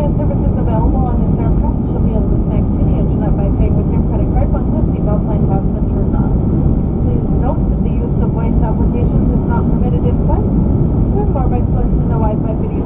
internet services available on this aircraft. You'll be able to connect to the internet by paying with your credit card once the seatbelt sign has been turned on. Please note that the use of voice applications is not permitted in flight. Learn more by selecting the Wi-Fi video.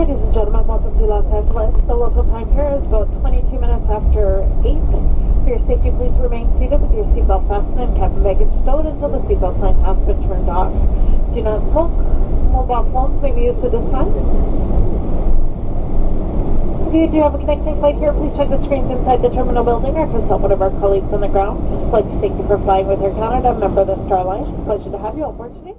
Ladies and gentlemen, welcome to Los Angeles. The local time here is about 22 minutes after 8. For your safety, please remain seated with your seatbelt fastened and cabin baggage stowed until the seatbelt sign has been turned off. Do not smoke. Mobile phones may be used at this time. If you do have a connecting flight here, please check the screens inside the terminal building or consult one of our colleagues on the ground. Just like to thank you for flying with Air Canada, member of the Star Alliance. Pleasure to have you on board today.